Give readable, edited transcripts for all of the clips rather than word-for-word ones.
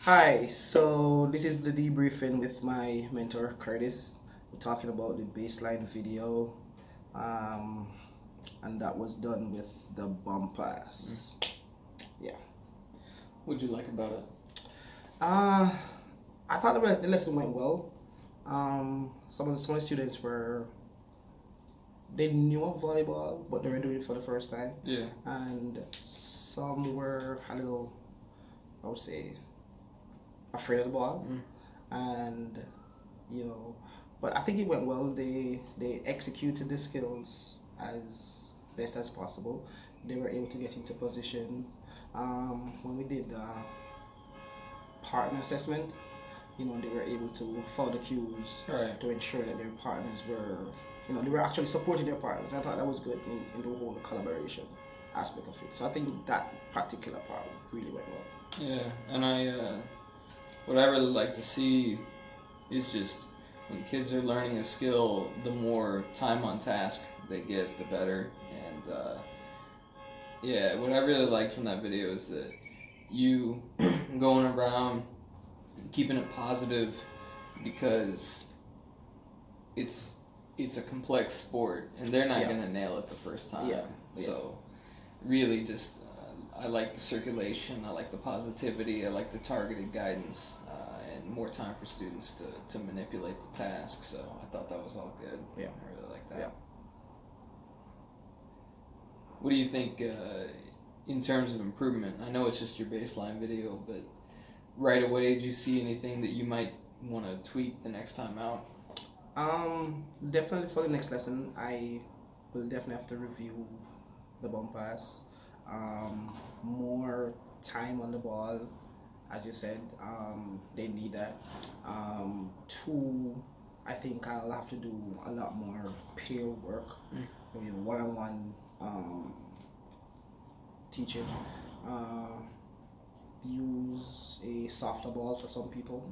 Hi, so this is the debriefing with my mentor Curtis. We're talking about the baseline video, um, and that was done with the bump pass. Yeah. What'd you like about it? Uh, I thought the lesson went well. Some of the students they knew of volleyball, but they were doing it for the first time, Yeah. and some were a little, I would say, afraid of the ball, and you know, but I think it went well. They executed the skills as best as possible. They were able to get into position. When we did the partner assessment, they were able to follow the cues Right. to ensure that their partners were, they were actually supporting their partners. I thought that was good in the whole collaboration aspect of it. So I think that particular part really went well. Yeah, and what I really like to see is just when kids are learning a skill, the more time on task they get, the better. And yeah, what I really liked from that video is that you going around keeping it positive because it's it's a complex sport and they're not gonna nail it the first time. Yeah. So really just I like the circulation, I like the positivity, I like the targeted guidance, and more time for students to manipulate the task. So I thought that was all good. Yeah. I really like that. Yeah. What do you think in terms of improvement? I know it's just your baseline video, but right away, did you see anything that you might want to tweak the next time out? Definitely for the next lesson, I will definitely have to review the bump pass. More time on the ball, as you said. They need that. Two, I think I'll have to do a lot more peer work, maybe one-on-one teaching. Use a softer ball for some people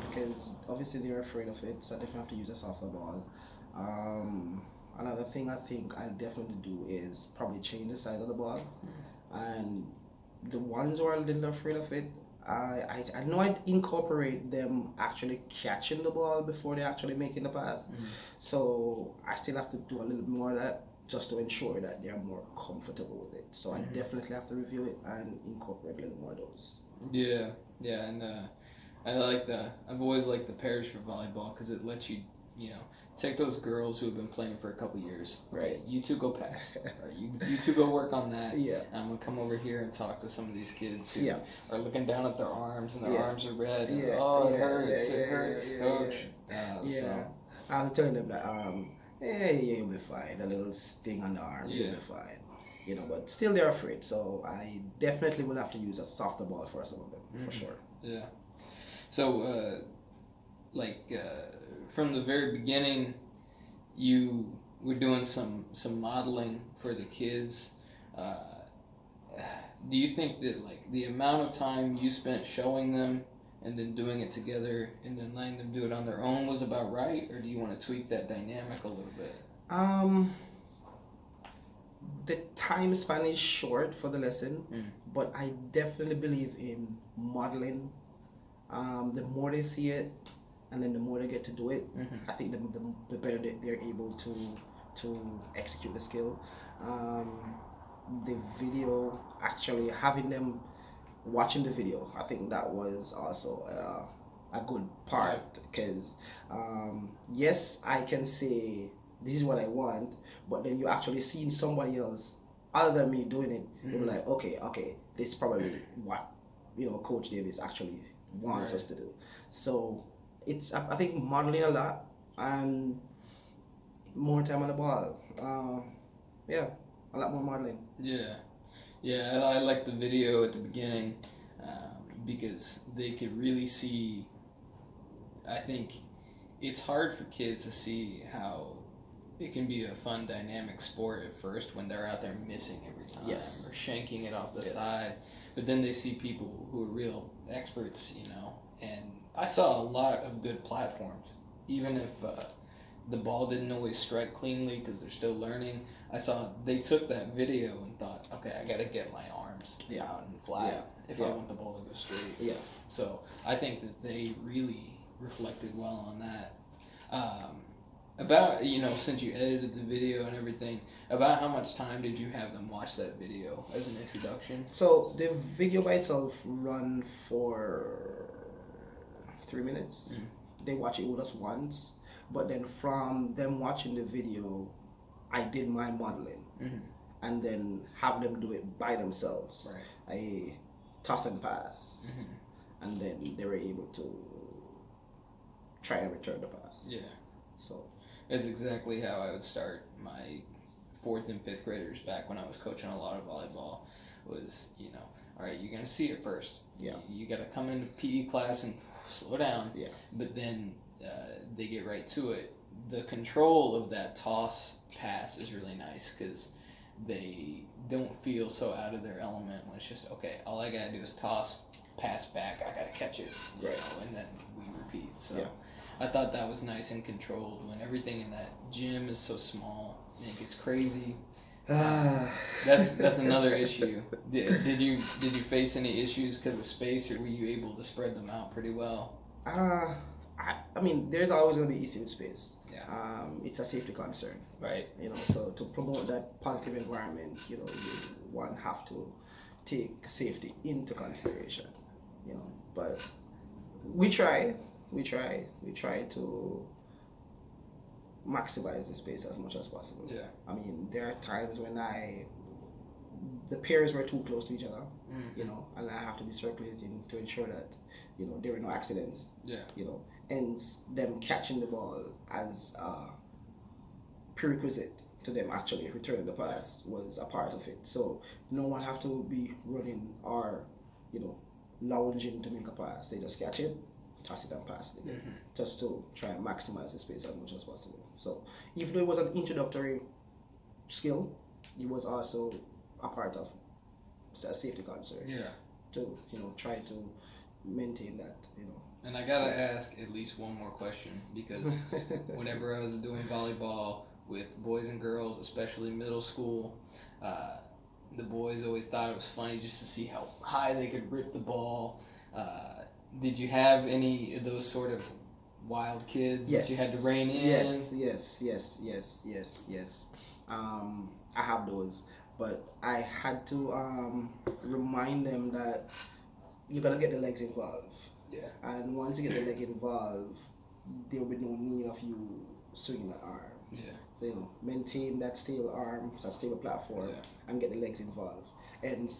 because obviously they're afraid of it, so I definitely have to use a softer ball. Another thing I think I'll definitely do is probably change the size of the ball, and the ones who are a little afraid of it, I know I'd incorporate them actually catching the ball before they're actually making the pass. So I still have to do a little more of that just to ensure that they're more comfortable with it. So I definitely have to review it and incorporate a little more of those. Yeah, yeah, and I've always liked the pairs for volleyball because it lets you, take those girls who have been playing for a couple years. Okay, Right. you two go pass. Or you two go work on that. Yeah. I'm gonna come over here and talk to some of these kids who Yeah. are looking down at their arms and their arms are red. And, Yeah. oh, it Yeah, hurts. yeah, It yeah, hurts, yeah, coach. Yeah. So I'm telling them that yeah, you'll be fine. A little sting on the arm, you'll be fine. But still they're afraid. So I definitely will have to use a softer ball for some of them, for sure. Yeah. So from the very beginning, you were doing some modeling for the kids. Do you think that the amount of time you spent showing them and then doing it together and then letting them do it on their own was about right, or do you want to tweak that dynamic a little bit? The time span is short for the lesson, but I definitely believe in modeling. The more they see it, and then the more they get to do it, I think the better they're able to execute the skill. The video, actually having them watching the video, I think that was also a good part because yes, I can say this is what I want, but then you actually seeing somebody else other than me doing it, you're like, okay, this is probably what Coach Davis actually wants us to do. So it's, I think, modeling a lot and more time on the ball. Yeah, a lot more modeling. Yeah, I liked the video at the beginning because they could really see. I think it's hard for kids to see how it can be a fun, dynamic sport at first when they're out there missing every time or shanking it off the side. But then they see people who are real experts, and I saw a lot of good platforms, even if the ball didn't always strike cleanly because they're still learning. I saw they took that video and thought, okay, I got to get my arms out and flat if I want the ball to go straight. Yeah. So I think that they really reflected well on that. About, since you edited the video and everything, about how much time did you have them watch that video as an introduction? So the video by itself run for 3 minutes. They watch it with us once, but then from them watching the video, I did my modeling, and then have them do it by themselves. Right. I toss and pass, and then they were able to try and return the pass. Yeah. So that's exactly how I would start my 4th and 5th graders back when I was coaching a lot of volleyball. Was, all right, you're gonna see it first. Yeah. You gotta come into PE class and slow down. Yeah. But then they get right to it. The control of that toss pass is really nice because they don't feel so out of their element when it's just, okay, all I gotta do is toss, pass back, I gotta catch it, and then we repeat. So I thought that was nice and controlled when everything in that gym is so small and it gets crazy. That's another issue. Did you face any issues because of space, or were you able to spread them out pretty well? I mean, there's always going to be issue with space. Yeah. It's a safety concern. Right. So to promote that positive environment, one have to take safety into consideration. But we try to maximize the space as much as possible. Yeah. I mean, there are times when the pairs were too close to each other, and I have to be circulating to ensure that, there were no accidents. Yeah. And them catching the ball as a prerequisite to them actually returning the pass was a part of it. So no one have to be running or, lounging to make a pass. They just catch it, toss it and pass it again, just to try and maximize the space as much as possible. So even though it was an introductory skill, it was also a part of a safety concern. Yeah. To try to maintain that. And I gotta ask at least one more question, because whenever I was doing volleyball with boys and girls, especially middle school, the boys always thought it was funny just to see how high they could rip the ball. Did you have any of those sort of wild kids that you had to rein in? Yes. I have those, but I had to remind them that you gotta get the legs involved. Yeah. And once you get the leg involved, there will be no need of you swinging the arm. Yeah. So, maintain that stable arm, that stable platform, and get the legs involved. And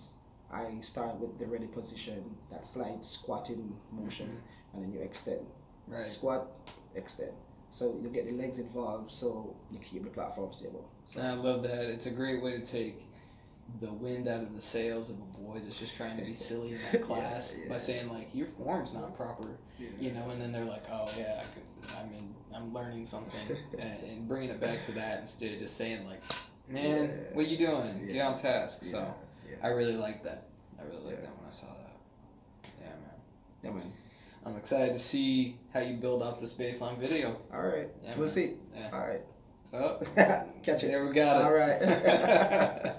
I start with the ready position, that slight squatting motion, and then you extend. Right. Squat, extend. So you get the legs involved, so you keep the platform stable. So. I love that. It's a great way to take the wind out of the sails of a boy that's just trying to be silly in that class by saying, like, your form's not proper, and then they're like, oh yeah, I'm learning something, and bringing it back to that instead of just saying, like, man, what are you doing? Get on task. So I really like that. I really like that when I saw that. Yeah, man. I'm excited to see how you build out this baseline video. All right. Yeah, we'll see. Yeah. All right. Oh, catch it. There we got it. All right.